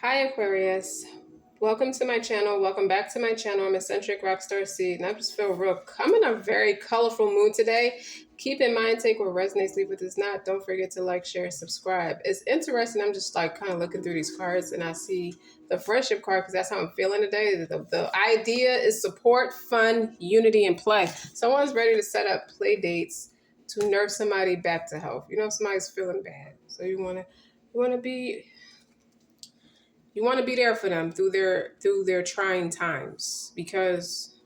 Hi Aquarius. Welcome to my channel. Welcome back to my channel. I'm Eccentric Rockstar Seed, and I just feel I'm in a very colorful mood today. Keep in mind, take what resonates, leave what does not. Don't forget to like, share, subscribe. It's interesting. I'm just like kind of looking through these cards, and I see the friendship card because that's how I'm feeling today. The idea is support, fun, unity, and play. Someone's ready to set up play dates to nurse somebody back to health. You know, somebody's feeling bad, so you want to be there for them through their trying times, because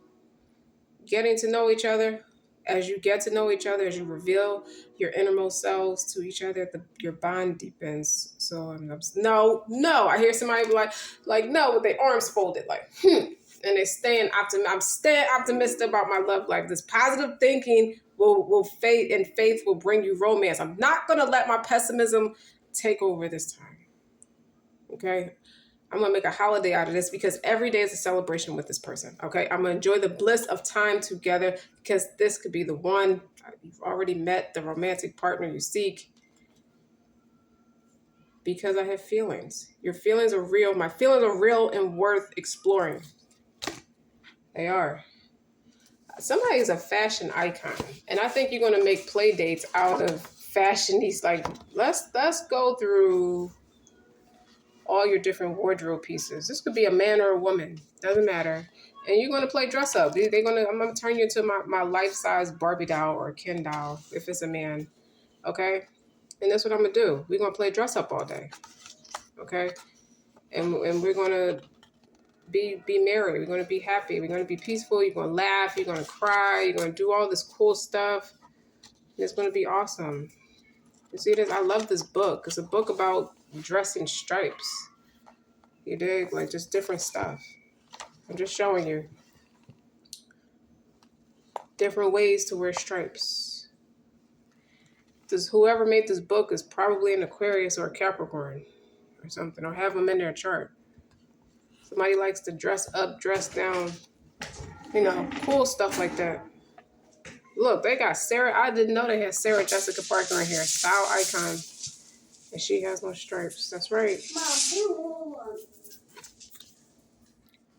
getting to know each other, as you get to know each other, as you reveal your innermost selves to each other, your bond deepens. So no, I hear somebody be like no, with their arms folded, and they're staying optimistic. I'm staying optimistic about my love life. This positive thinking will fade, and faith will bring you romance. I'm not gonna let my pessimism take over this time. Okay, I'm going to make a holiday out of this because every day is a celebration with this person. Okay. I'm going to enjoy the bliss of time together because this could be the one. You've already met the romantic partner you seek, because I have feelings. Your feelings are real. My feelings are real and worth exploring. They are. Somebody is a fashion icon, and I think you're going to make play dates out of fashion. These let's go through all your different wardrobe pieces. This could be a man or a woman, doesn't matter. And you're gonna play dress up. I'm gonna turn you into my life-size Barbie doll or Ken doll if it's a man. Okay? And that's what I'm gonna do. We're gonna play dress up all day. Okay? And we're gonna be merry. We're gonna be happy. We're gonna be peaceful. You're gonna laugh. You're gonna cry. You're gonna do all this cool stuff. And it's gonna be awesome. You see this? I love this book. It's a book about dressing stripes. You dig? Like just different stuff. I'm just showing you different ways to wear stripes. Whoever made this book is probably an Aquarius or a Capricorn or something, or have them in their chart. Somebody likes to dress up, dress down, cool stuff like that. Look, they got Sarah. I didn't know they had Sarah Jessica Parker in here, style icon, and she has no stripes. That's right.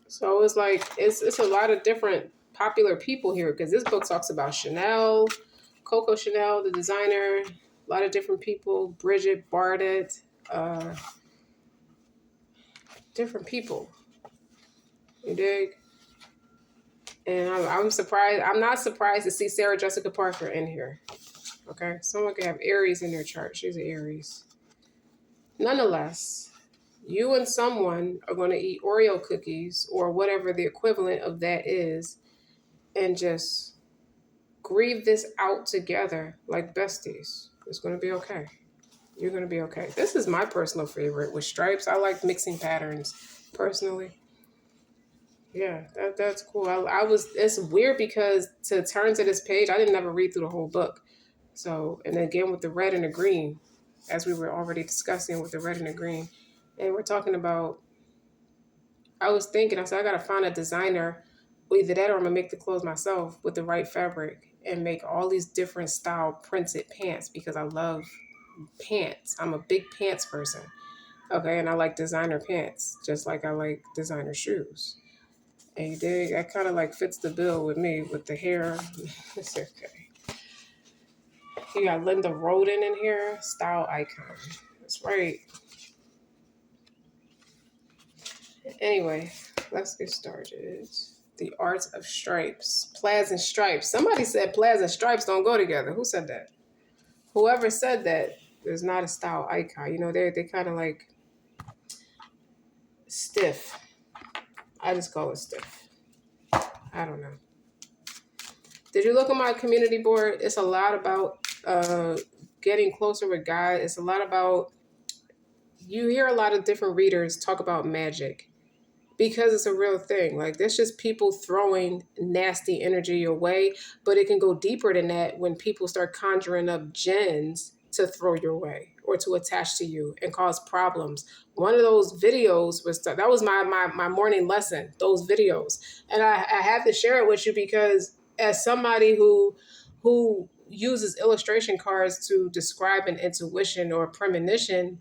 So it's like it's a lot of different popular people here, because this book talks about Chanel, Coco Chanel, the designer, a lot of different people, Bridget Bardet, different people. You dig? And I'm surprised. I'm not surprised to see Sarah Jessica Parker in here. Okay, someone could have Aries in their chart. She's an Aries. Nonetheless, you and someone are going to eat Oreo cookies or whatever the equivalent of that is, and just grieve this out together like besties. It's going to be okay. You're going to be okay. This is my personal favorite with stripes. I like mixing patterns personally. Yeah, that's cool. It's weird because to turn to this page, I didn't ever read through the whole book. So, and again with the red and the green, as we were already discussing with the red and the green, and we're talking about, I was thinking, I said, I got to find a designer, either that or I'm going to make the clothes myself with the right fabric and make all these different style printed pants, because I love pants. I'm a big pants person. Okay. And I like designer pants, just like I like designer shoes. And you dig? That kind of like fits the bill with me with the hair. It's okay. You got Linda Roden in here, style icon. That's right. Anyway, let's get started. The art of stripes. Plaids and stripes. Somebody said plaids and stripes don't go together. Who said that? Whoever said that is not a style icon. They kind of like stiff. I just call it stiff. I don't know. Did you look at my community board? It's a lot about getting closer with God. It's a lot about, you hear a lot of different readers talk about magic, because it's a real thing. Like, there's just people throwing nasty energy your way, but it can go deeper than that when people start conjuring up jinns to throw your way or to attach to you and cause problems. One of those videos that was my morning lesson, those videos. And I have to share it with you because as somebody who uses illustration cards to describe an intuition or a premonition,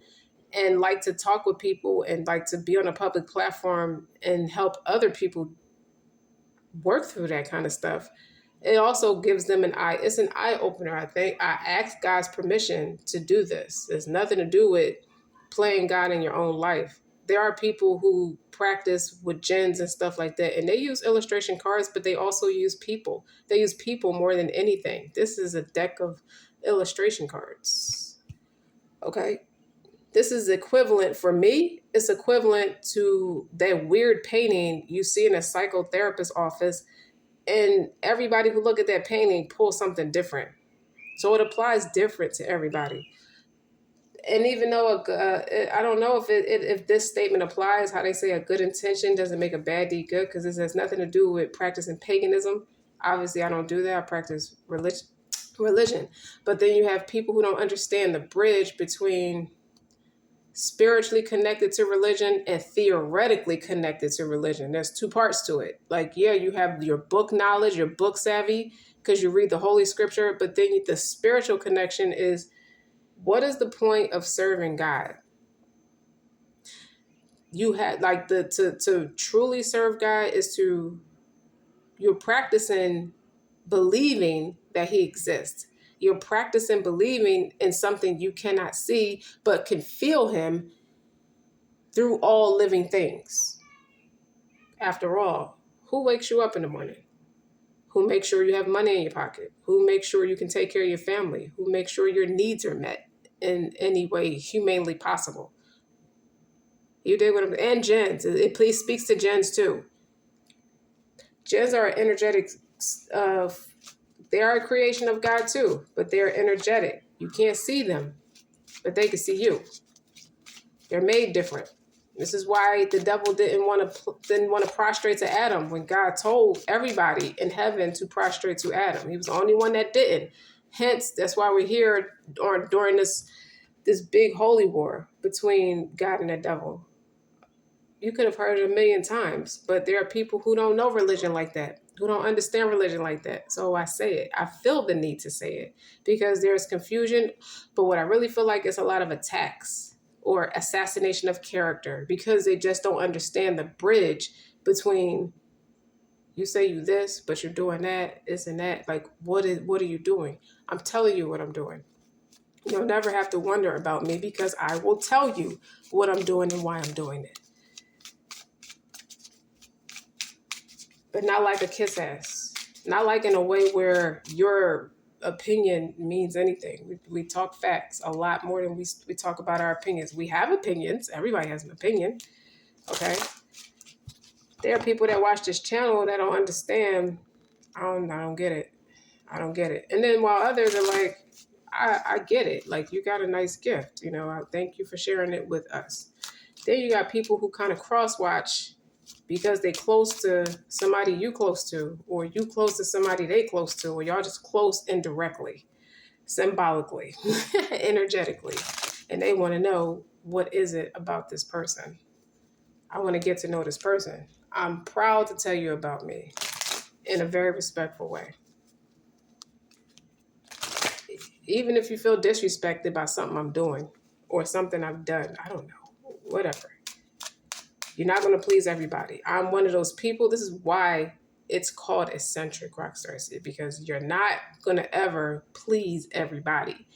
and like to talk with people and like to be on a public platform and help other people work through that kind of stuff. It also gives them it's an eye opener. I think I asked God's permission to do this. There's nothing to do with playing God in your own life. There are people who practice with gens and stuff like that, and they use illustration cards, but they also use people. They use people more than anything. This is a deck of illustration cards. Okay. This is equivalent for me. It's equivalent to that weird painting you see in a psychotherapist's office, and everybody who look at that painting pulls something different. So it applies different to everybody. And even though I don't know if this statement applies, how they say a good intention doesn't make a bad deed good, because this has nothing to do with practicing paganism. Obviously, I don't do that. I practice religion. But then you have people who don't understand the bridge between spiritually connected to religion and theoretically connected to religion. There's two parts to it. Like, yeah, you have your book knowledge, your book savvy, because you read the Holy Scripture, but then the spiritual connection is, what is the point of serving God? You had like to truly serve God is you're practicing believing that he exists. You're practicing believing in something you cannot see, but can feel him through all living things. After all, who wakes you up in the morning? Who makes sure you have money in your pocket? Who makes sure you can take care of your family? Who makes sure your needs are met in any way humanely possible? You dig what I'm saying? And gens. It please speaks to gens too. Gens are energetic. They are a creation of God too, but they're energetic. You can't see them, but they can see you. They're made different. This is why the devil didn't want to prostrate to Adam when God told everybody in heaven to prostrate to Adam. He was the only one that didn't. Hence, that's why we're here during this big holy war between God and the devil. You could have heard it a million times, but there are people who don't know religion like that, who don't understand religion like that. So I say it. I feel the need to say it because there's confusion. But what I really feel like is a lot of attacks or assassination of character because they just don't understand the bridge between you say you this, but you're doing that, this and that. Like, what are you doing? I'm telling you what I'm doing. You'll never have to wonder about me because I will tell you what I'm doing and why I'm doing it. But not like a kiss ass. Not like in a way where your opinion means anything. We talk facts a lot more than we talk about our opinions. We have opinions. Everybody has an opinion. Okay? There are people that watch this channel that don't understand. I don't get it. I don't get it. And then while others are like, I get it. Like, you got a nice gift. You know, I thank you for sharing it with us. Then you got people who kind of cross-watch because they close to somebody you close to, or you close to somebody they close to, or y'all just close indirectly, symbolically, energetically. And they want to know, what is it about this person? I want to get to know this person. I'm proud to tell you about me in a very respectful way. Even if you feel disrespected by something I'm doing or something I've done, I don't know, whatever. You're not going to please everybody. I'm one of those people. This is why it's called eccentric RockStar'Seed, because you're not going to ever please everybody.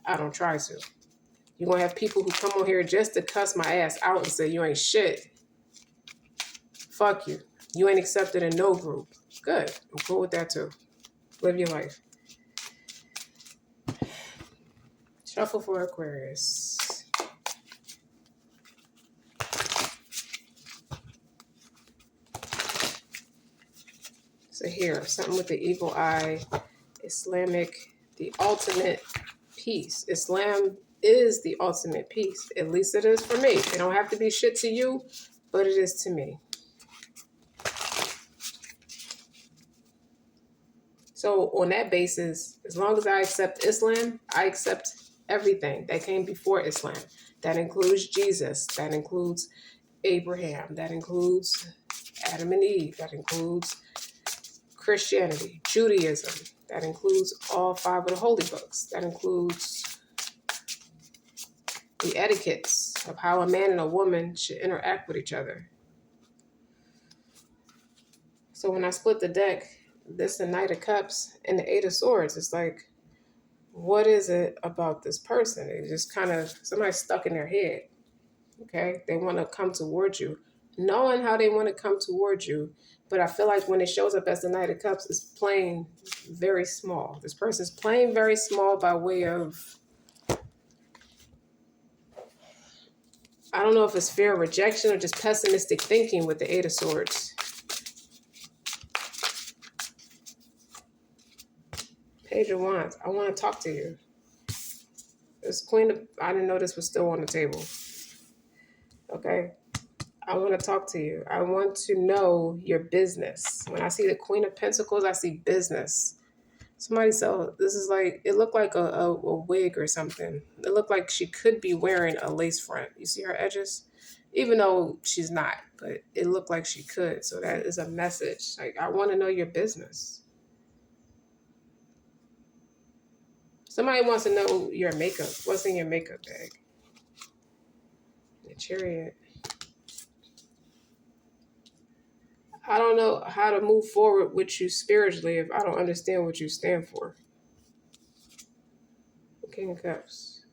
I don't try to. You're going to have people who come on here just to cuss my ass out and say, you ain't shit. Fuck you. You ain't accepted in no group. Good. I'm cool with that too. Live your life. Shuffle for Aquarius. So here, something with the evil eye, Islamic, the ultimate peace. Islam is the ultimate peace. At least it is for me. It don't have to be shit to you, but it is to me. So on that basis, as long as I accept Islam, I accept everything that came before Islam. That includes Jesus. That includes Abraham. That includes Adam and Eve. That includes Christianity, Judaism. That includes all 5 of the holy books. That includes the etiquettes of how a man and a woman should interact with each other. So when I split the deck, this the Knight of Cups and the Eight of Swords. It's like, what is it about this person? It's just kind of somebody stuck in their head. Okay, they want to come towards you, knowing how they want to come towards you. But I feel like when it shows up as the Knight of Cups, it's playing very small. This person's playing very small by way of, I don't know if it's fear of rejection or just pessimistic thinking with the Eight of Swords. Page of Wands. I want to talk to you. This Queen of, I didn't know this was still on the table. Okay. I want to talk to you. I want to know your business. When I see the Queen of Pentacles, I see business. Somebody said, this is like, it looked like a wig or something. It looked like she could be wearing a lace front. You see her edges? Even though she's not, but it looked like she could. So that is a message. Like, I want to know your business. Somebody wants to know your makeup. What's in your makeup bag? The Chariot. I don't know how to move forward with you spiritually if I don't understand what you stand for. King of Cups.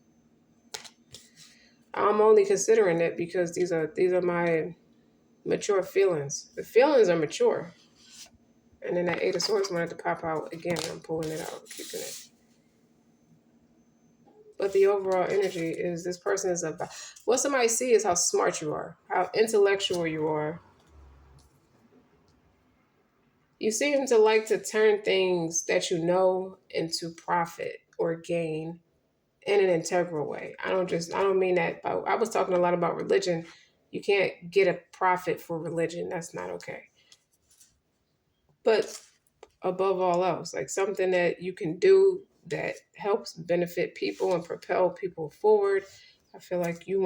I'm only considering it because these are my mature feelings. The feelings are mature. And then that Eight of Swords wanted to pop out again. I'm pulling it out, keeping it. But the overall energy is this person is about, what somebody see is how smart you are, how intellectual you are. You seem to like to turn things that you know into profit or gain in an integral way. I don't mean that. I was talking a lot about religion. You can't get a profit for religion. That's not okay. But above all else, like something that you can do that helps benefit people and propel people forward. I feel like you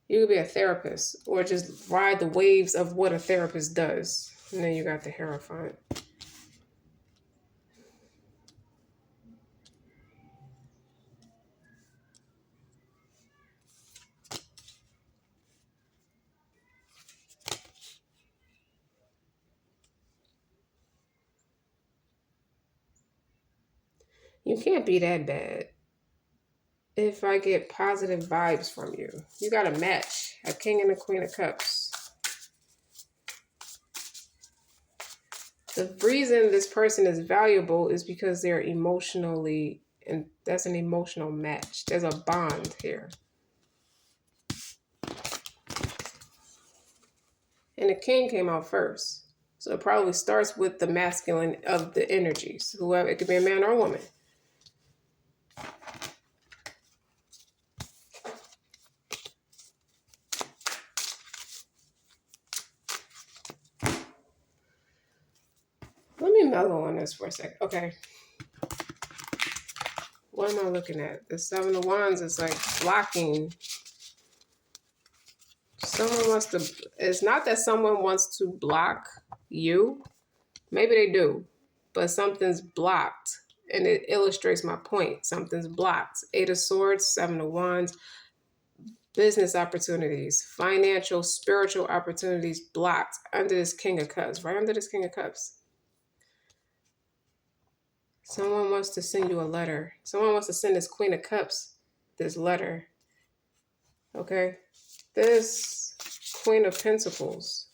could be a therapist or just ride the waves of what a therapist does. And then you got the Hierophant. You can't be that bad if I get positive vibes from you. You got to match a King and a Queen of Cups. The reason this person is valuable is because they're emotionally, and that's an emotional match. There's a bond here. And the King came out first. So it probably starts with the masculine of the energies. Whoever, it could be a man or a woman. Let me mellow on this for a second. Okay. What am I looking at? The Seven of Wands is like blocking. Someone wants to, it's not that someone wants to block you. Maybe they do, but something's blocked. And it illustrates my point. Something's blocked. Eight of Swords, Seven of Wands, business opportunities, financial, spiritual opportunities blocked under this King of Cups, right under this King of Cups. Someone wants to send you a letter. Someone wants to send this Queen of Cups this letter. Okay? This Queen of Pentacles.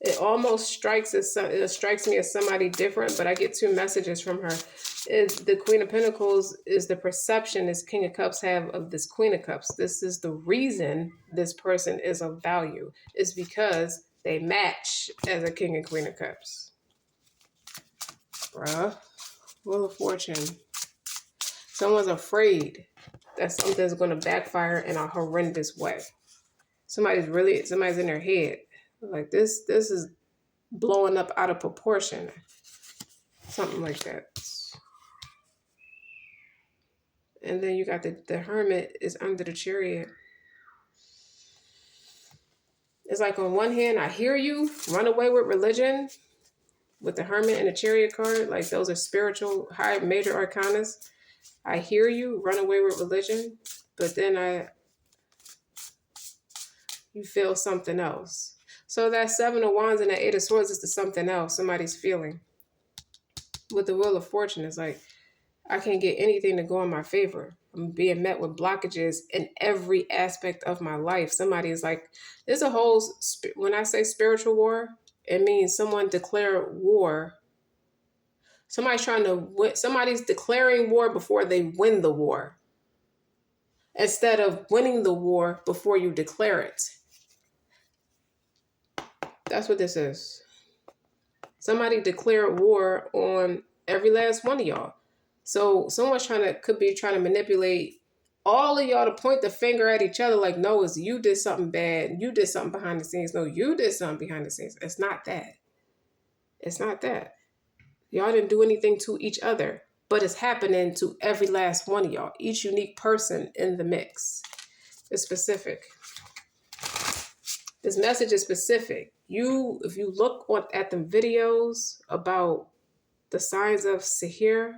It almost strikes me as somebody different, but I get two messages from her. The Queen of Pentacles is the perception this King of Cups have of this Queen of Cups. This is the reason this person is of value. It's because they match as a King and Queen of Cups. Bruh. Wheel of Fortune. Someone's afraid that something's going to backfire in a horrendous way. Somebody's in their head. Like this is blowing up out of proportion. Something like that. And then you got the Hermit is under the Chariot. It's like on one hand, I hear you, run away with religion. With the Hermit and the Chariot card, like those are spiritual, high, major arcanas. I hear you, run away with religion, but then you feel something else. So that Seven of Wands and that Eight of Swords is to something else somebody's feeling. With the Wheel of Fortune, it's like, I can't get anything to go in my favor. I'm being met with blockages in every aspect of my life. Somebody is like, there's a whole, when I say spiritual war, it means someone declare war. Somebody's declaring war before they win the war, instead of winning the war before you declare it. That's what this is. Somebody declared war on every last one of y'all. So someone's could be trying to manipulate all of y'all to point the finger at each other like, no, it's you did something bad. You did something behind the scenes. No, you did something behind the scenes. It's not that. It's not that. Y'all didn't do anything to each other, but it's happening to every last one of y'all. Each unique person in the mix is specific. This message is specific. If you look at the videos about the signs of Sihir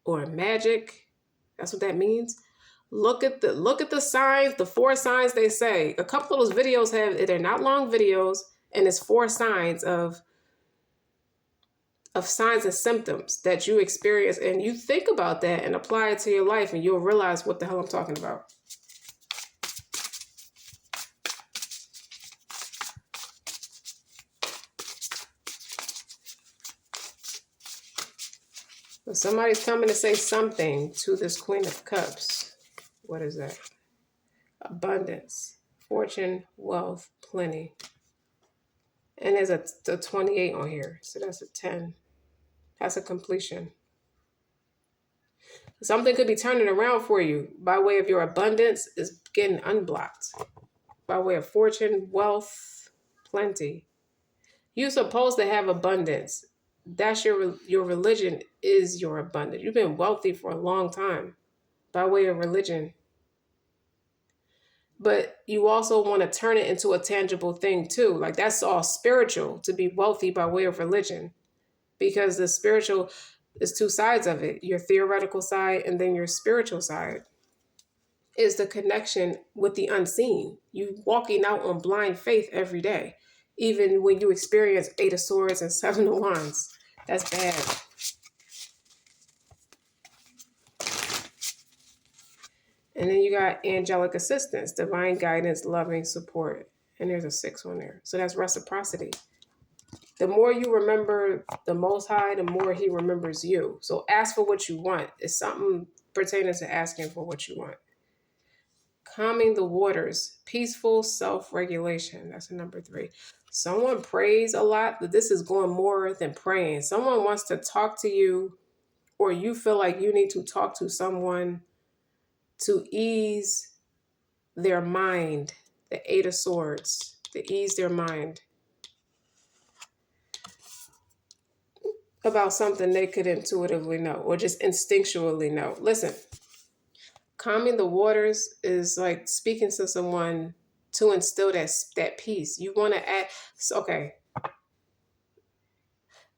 or magic, that's what that means. Look at the signs, the 4 signs they say. A couple of those videos they're not long videos, and it's 4 signs of signs and symptoms that you experience, and you think about that and apply it to your life, and you'll realize what the hell I'm talking about. So somebody's coming to say something to this Queen of Cups. What is that? Abundance, fortune, wealth, plenty. And there's a 28 on here. So that's a 10. That's a completion. Something could be turning around for you by way of your abundance is getting unblocked. By way of fortune, wealth, plenty. You're supposed to have abundance. That's your religion is your abundance. You've been wealthy for a long time by way of religion. But you also want to turn it into a tangible thing too. Like that's all spiritual, to be wealthy by way of religion. Because the spiritual is 2 sides of it. Your theoretical side and then your spiritual side is the connection with the unseen. You walking out on blind faith every day. Even when you experience 8 of Swords and 7 of Wands. That's bad. And then you got angelic assistance, divine guidance, loving support. And there's a 6 on there. So that's reciprocity. The more you remember the Most High, the more he remembers you. So ask for what you want. It's something pertaining to asking for what you want. Calming the waters, peaceful self-regulation. That's a number 3. Someone prays a lot, but this is going more than praying. Someone wants to talk to you, or you feel like you need to talk to someone to ease their mind. The 8 of Swords, to ease their mind about something they could intuitively know or just instinctually know. Listen, calming the waters is like speaking to someone to instill that peace. You want to add, okay.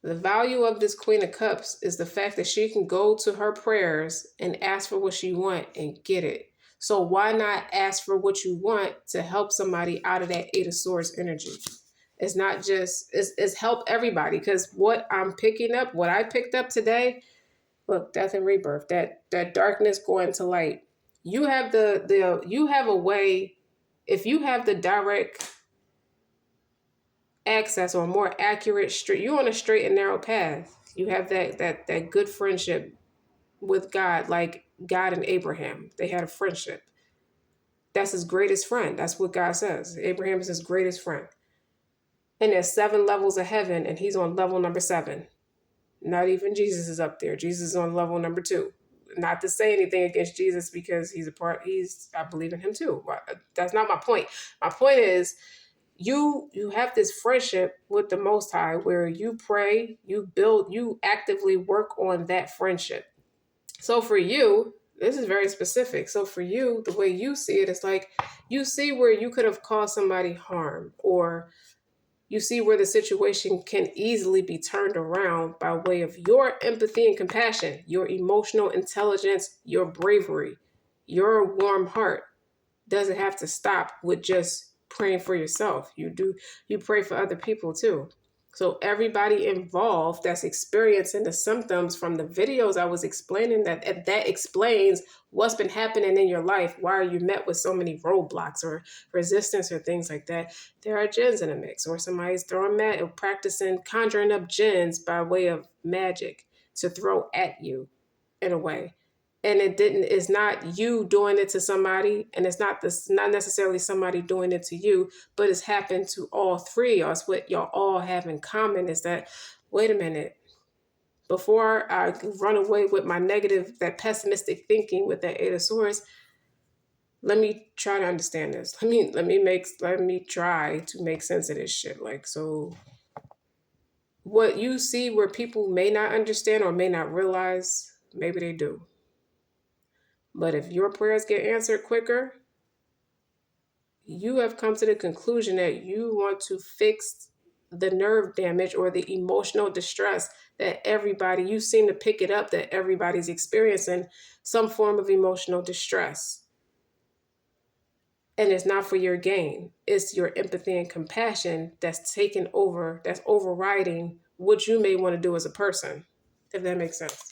The value of this Queen of Cups is the fact that she can go to her prayers and ask for what she wants and get it. So why not ask for what you want to help somebody out of that 8 of Swords energy? It's not just, it's help everybody. Because what I'm picking up, what I picked up today, look, death and rebirth, that darkness going to light. You have you have a way, if you have the direct access or more accurate straight, you're on a straight and narrow path. You have that good friendship with God, like God and Abraham. They had a friendship. That's his greatest friend. That's what God says. Abraham is his greatest friend. And there's 7 levels of heaven, and he's on level number 7. Not even Jesus is up there. Jesus is on level number 2. Not to say anything against Jesus because I believe in him too. That's not my point. My point is you have this friendship with the Most High where you pray, you build, you actively work on that friendship. So for you, this is very specific. So for you, the way you see it, it's like you see where you could have caused somebody harm, or You see where the situation can easily be turned around by way of your empathy and compassion, your emotional intelligence, your bravery, your warm heart. Doesn't have to stop with just praying for yourself. You pray for other people too. So everybody involved that's experiencing the symptoms from the videos I was explaining, that explains what's been happening in your life. Why are you met with so many roadblocks or resistance or things like that? There are jinns in the mix, or somebody's throwing or practicing conjuring up jinns by way of magic to throw at you in a way. And it's not you doing it to somebody, and it's not necessarily somebody doing it to you, but it's happened to all three of us. What y'all all have in common is that, wait a minute, before I run away with my negative, that pessimistic thinking with that Eight of Swords, let me try to understand this. Let me try to make sense of this shit. Like, so what you see where people may not understand or may not realize, maybe they do. But if your prayers get answered quicker, you have come to the conclusion that you want to fix the nerve damage or the emotional distress that you seem to pick it up that everybody's experiencing some form of emotional distress. And it's not for your gain. It's your empathy and compassion that's taken over, that's overriding what you may want to do as a person, if that makes sense.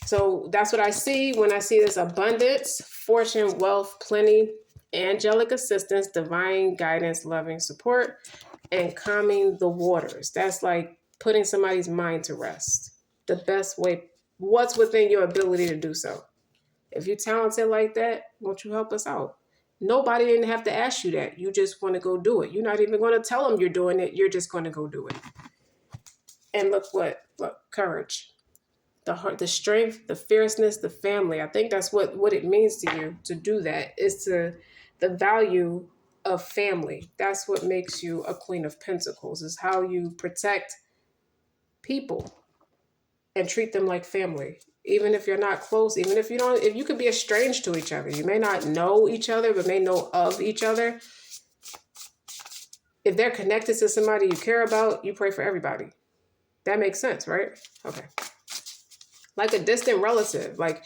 So that's what I see when I see this abundance, fortune, wealth, plenty, angelic assistance, divine guidance, loving support, and calming the waters. That's like putting somebody's mind to rest. The best way, what's within your ability to do so. If you're talented like that, won't you help us out? Nobody didn't have to ask you that. You just want to go do it. You're not even going to tell them you're doing it. You're just going to go do it. And look, courage. The heart, the strength, the fierceness, the family. I think that's what it means to you to do that, is to the value of family. That's what makes you a Queen of Pentacles, is how you protect people and treat them like family. Even if you're not close, even if you could be estranged to each other. You may not know each other, but may know of each other. If they're connected to somebody you care about, you pray for everybody. That makes sense, right? Okay. Like a distant relative. Like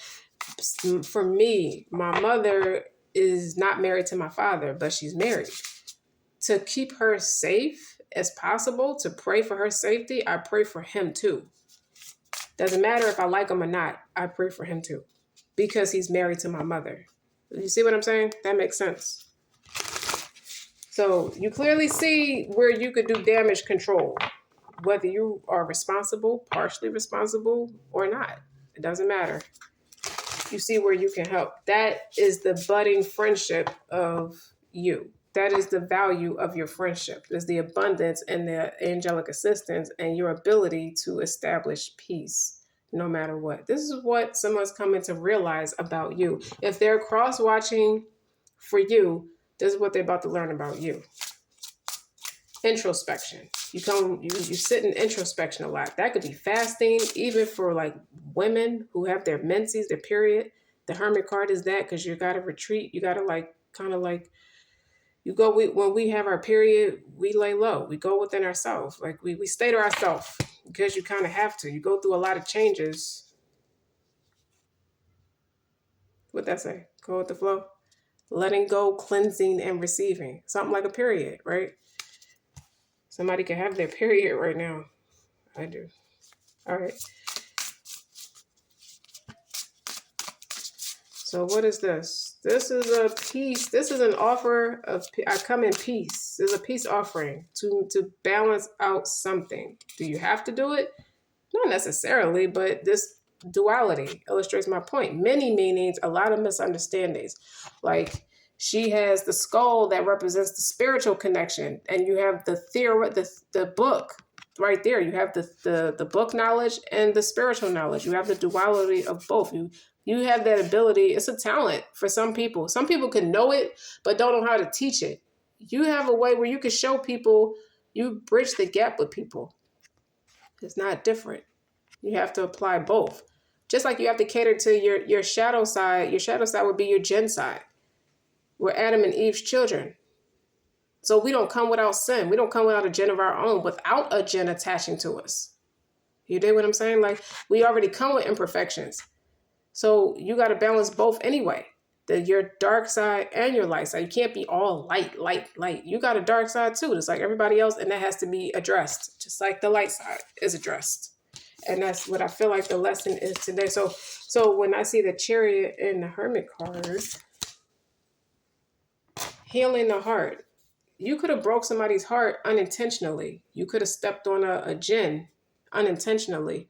for me, my mother is not married to my father, but she's married. To keep her safe as possible, to pray for her safety, I pray for him too. Doesn't matter if I like him or not, I pray for him too. Because he's married to my mother. You see what I'm saying? That makes sense. So you clearly see where you could do damage control. Whether you are responsible, partially responsible, or not. It doesn't matter. You see where you can help. That is the budding friendship of you. That is the value of your friendship. Is the abundance and the angelic assistance and your ability to establish peace no matter what. This is what someone's coming to realize about you. If they're cross-watching for you, this is what they're about to learn about you. Introspection. You sit in introspection a lot. That could be fasting, even for like women who have their menses, their period. The hermit card is that, because you got to retreat. You got to when we have our period, we lay low. We go within ourselves. Like we stay to ourselves because you kind of have to. You go through a lot of changes. What'd that say? Go with the flow. Letting go, cleansing, and receiving. Something like a period, right? Somebody can have their period right now. I do. All right. So what is this? This is a peace. This is an offer of, I come in peace. This is a peace offering to balance out something. Do you have to do it? Not necessarily, but this duality illustrates my point. Many meanings, a lot of misunderstandings. Like, she has the skull that represents the spiritual connection, and you have the book right there. You have the book knowledge and the spiritual knowledge. You have the duality of both. You have that ability. It's a talent for some people. Some people can know it, but don't know how to teach it. You have a way where you can show people, you bridge the gap with people. It's not different. You have to apply both. Just like you have to cater to your shadow side. Your shadow side would be your Jinn side. We're Adam and Eve's children. So we don't come without sin. We don't come without a gen of our own, without a gen attaching to us. You dig what I'm saying? Like, we already come with imperfections. So you got to balance both anyway. Your dark side and your light side. You can't be all light, light, light. You got a dark side too, just like everybody else, and that has to be addressed, just like the light side is addressed. And that's what I feel like the lesson is today. So when I see the Chariot and the Hermit card, healing the heart. You could have broke somebody's heart unintentionally. You could have stepped on a jinn unintentionally,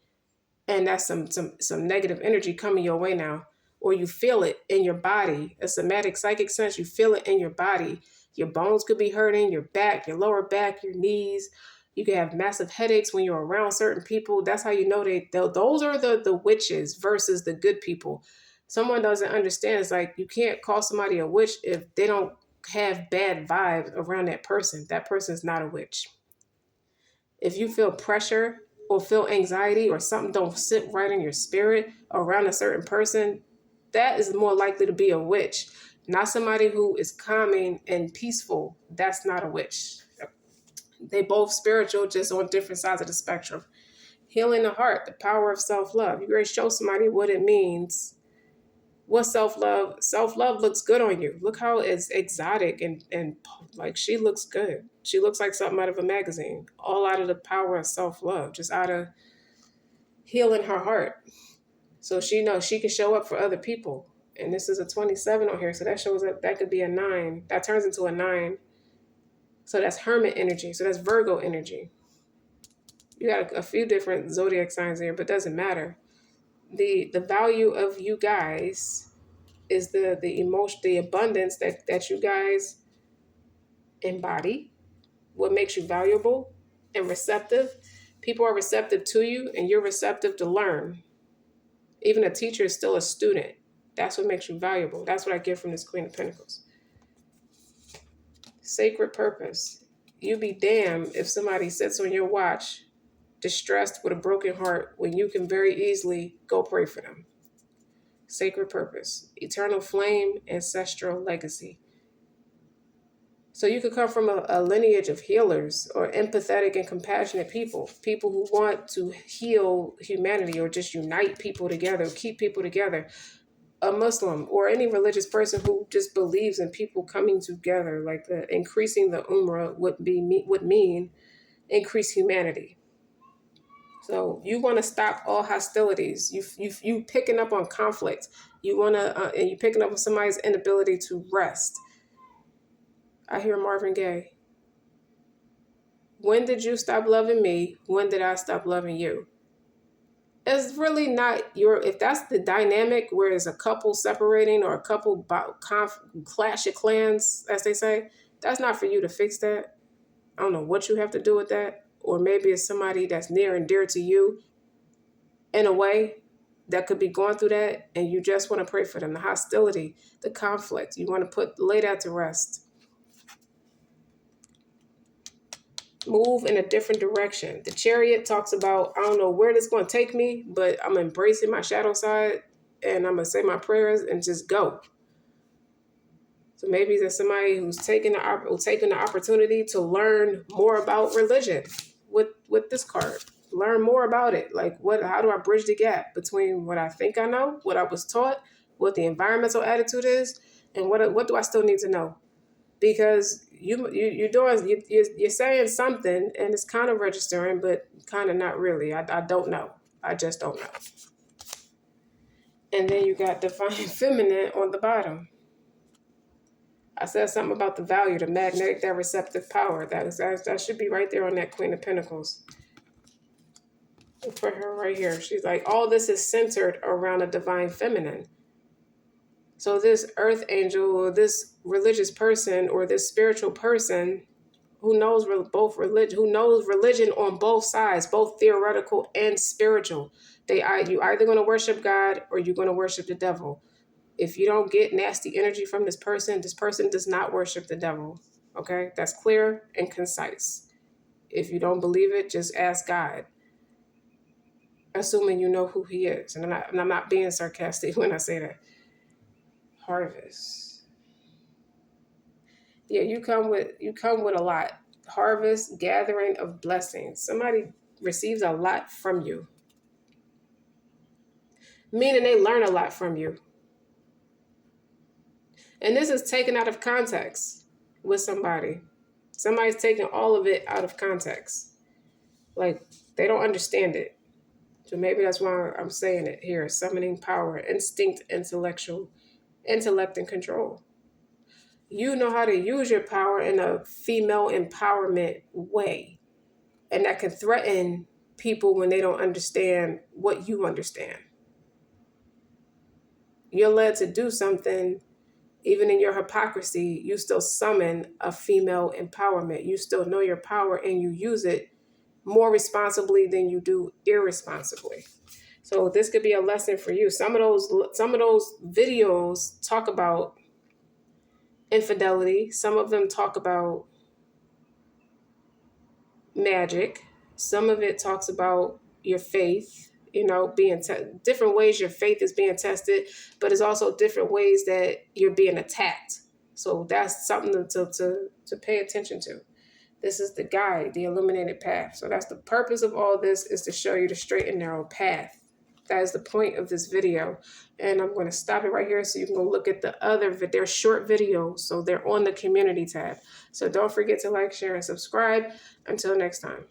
and that's some negative energy coming your way now. Or you feel it in your body, a somatic psychic sense. You feel it in your body. Your bones could be hurting, your back, your lower back, your knees. You can have massive headaches when you're around certain people. That's how you know those are the witches versus the good people. Someone doesn't understand. It's like you can't call somebody a witch if they don't have bad vibes around that person. That person's not a witch. If you feel pressure or feel anxiety or something don't sit right in your spirit around a certain person, that is more likely to be a witch. Not somebody who is calming and peaceful. That's not a witch. They both spiritual, just on different sides of the spectrum. Healing the heart, the power of self-love. You ready to show somebody what it means. What self-love? Self-love looks good on you. Look how it's exotic and like she looks good. She looks like something out of a magazine. All out of the power of self-love, just out of healing her heart. So she knows she can show up for other people. And this is a 27 on here. So that shows up, that could be a 9. That turns into a 9. So that's Hermit energy. So that's Virgo energy. You got a few different zodiac signs here, but it doesn't matter. The value of you guys is the emotion, the abundance that you guys embody, what makes you valuable and receptive. People are receptive to you and you're receptive to learn. Even a teacher is still a student. That's what makes you valuable. That's what I get from this Queen of Pentacles. Sacred purpose. You be damned if somebody sits on your watch distressed with a broken heart when you can very easily go pray for them. Sacred purpose. Eternal flame, ancestral legacy. So you could come from a lineage of healers or empathetic and compassionate people who want to heal humanity or just unite people together, keep people together. A Muslim or any religious person who just believes in people coming together, like increasing the Ummah would mean increase humanity. So you want to stop all hostilities. You picking up on conflict. You want to, and you picking up on somebody's inability to rest. I hear Marvin Gaye. When did you stop loving me? When did I stop loving you? It's really not if that's the dynamic where it's a couple separating or a couple clash of clans, as they say, that's not for you to fix that. I don't know what you have to do with that. Or maybe it's somebody that's near and dear to you in a way that could be going through that and you just want to pray for them. The hostility, the conflict, you want to lay that to rest. Move in a different direction. The Chariot talks about, I don't know where this is going to take me, but I'm embracing my shadow side and I'm going to say my prayers and just go. So maybe there's somebody who's taking the opportunity to learn more about religion with this card. Learn more about it. Like how do I bridge the gap between what I think I know, what I was taught, what the environmental attitude is, and what do I still need to know? Because you're saying something and it's kind of registering, but kind of not really. I don't know. I just don't know. And then you got Divine Feminine on the bottom. I said something about the value, the magnetic, that receptive power. That should be right there on that Queen of Pentacles. For her right here. She's like, all this is centered around a Divine Feminine. So this earth angel or this religious person or this spiritual person who knows religion on both sides, both theoretical and spiritual. You either going to worship God or you're going to worship the devil. If you don't get nasty energy from this person does not worship the devil. Okay? That's clear and concise. If you don't believe it, just ask God. Assuming you know who he is. And I'm not being sarcastic when I say that. Harvest. Yeah, you come with a lot. Harvest, gathering of blessings. Somebody receives a lot from you. Meaning they learn a lot from you. And this is taken out of context with somebody. Somebody's taking all of it out of context. Like they don't understand it. So maybe that's why I'm saying it here. Summoning power, instinct, intellect and control. You know how to use your power in a female empowerment way. And that can threaten people when they don't understand what you understand. You're led to do something, even in your hypocrisy, you still summon a female empowerment. You still know your power and you use it more responsibly than you do irresponsibly. So this could be a lesson for you. Some of those videos talk about infidelity. Some of them talk about magic. Some of it talks about your faith, being different ways your faith is being tested, but it's also different ways that you're being attacked. So that's something to pay attention to. This is the guide, the illuminated path. So that's the purpose of all this, is to show you the straight and narrow path. That is the point of this video. And I'm going to stop it right here so you can go look at the other, they're short videos. So they're on the community tab. So don't forget to like, share, and subscribe. Until next time.